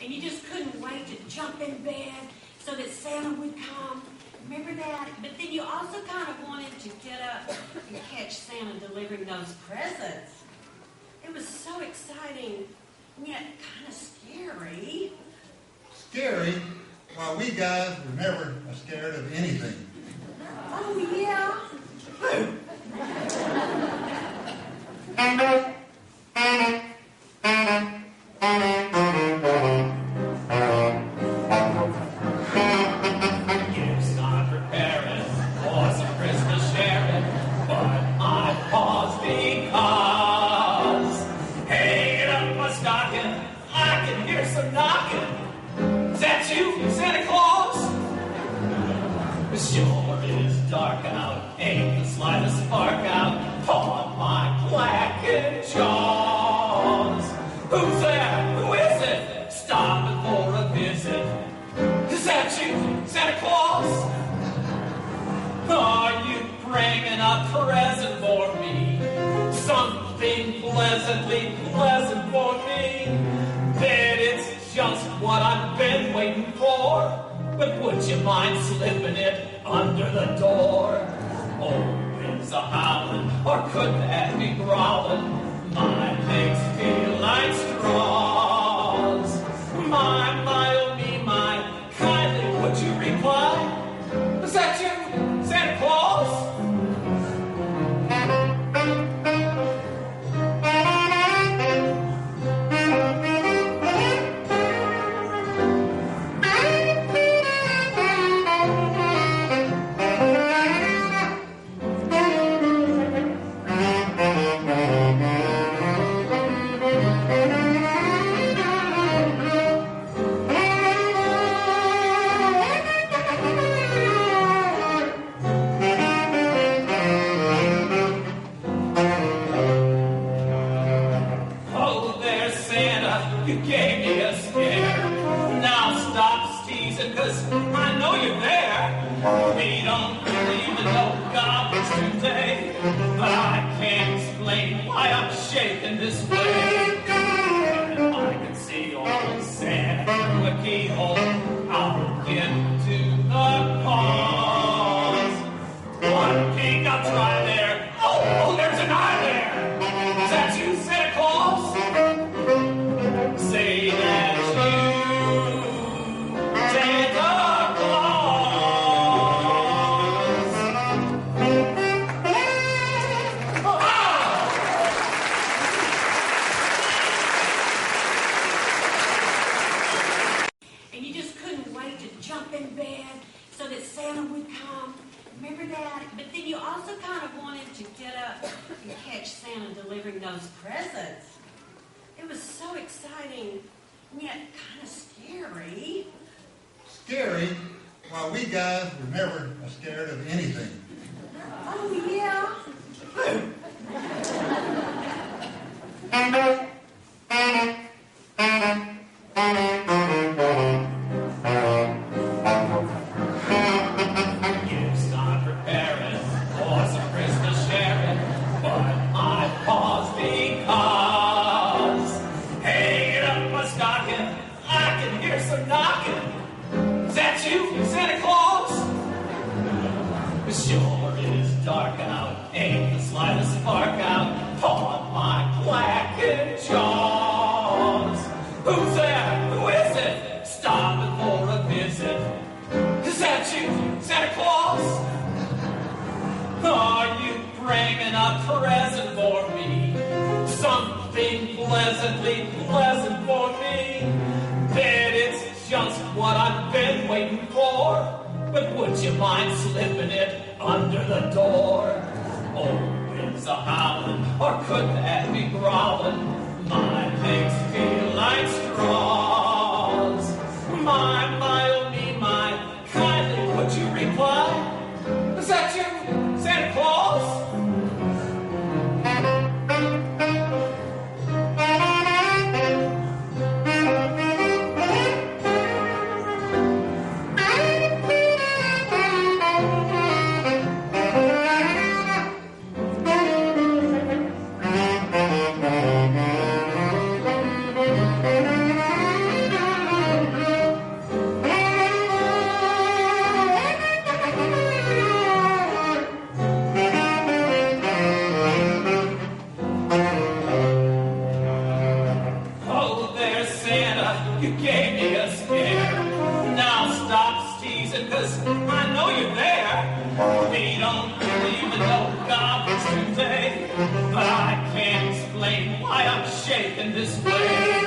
and you just couldn't wait to jump in bed so that Santa would come. Remember that? But then you also kind of wanted to get up and catch Santa delivering those presents. It was so exciting, and yet kind of scary. Scary? Why, we guys were never scared of anything. Oh, yeah? Gifts not preparing for some Christmas sharing, but I pause because hanging up my stocking, I can hear some knocking. Is that you, Santa Claus? Sure is dark out, ain't the slightest spark out on my blackened jaws. Who's there? Who is it? Stopping for a visit. Is that you, Santa Claus? Are you bringing a present for me? Something pleasantly pleasant for me? Then it's just what I've been waiting for. But would you mind slipping it under the door? Oh, winds a howling, or could that be growling? My legs feel like straws. My, oh me, my, kindly would you reply? Is that you, Santa Claus? You gave me a scare. Now stop teasing, 'cause I know you're there. We don't even know God was today, but I can't explain why I'm shaking this way. And I can see old Santa through a keyhole. I'll get to the cause. One peek, I'll try there. Oh, there's an eye there. Is that you, Santa Claus? Say that you, Santa Claus. And you just couldn't wait to jump in bed so that Santa would come. Remember that? But then you also kind of wanted to get up and catch Santa delivering those presents. It was so exciting, and yet kind of scary. Scary? Why, we guys were never scared of anything. Oh, yeah? Gifts not preparing for some Christmas sharing, but I pause because hanging up my stocking, I can hear some knocking. Is that you, Santa Claus? Sure is dark out, ain't the slightest spark out on my blackened jaws. Who's there? Who is it? Stopping for a visit. Is that you, Santa Claus? Are you bringing a present for me? Something pleasantly pleasant for me? Then it's just what I've been waiting for. But would you mind slipping it under the door? Oh, winds a howling, or could that be growling? My legs feel like straws. My, oh me, my, kindly would you reply? Is that you, Santa Claus? you gave me a scare. Now stop teasing, 'cause I know you're there. We don't believe in no God today, but I can't explain why I'm shaking this way.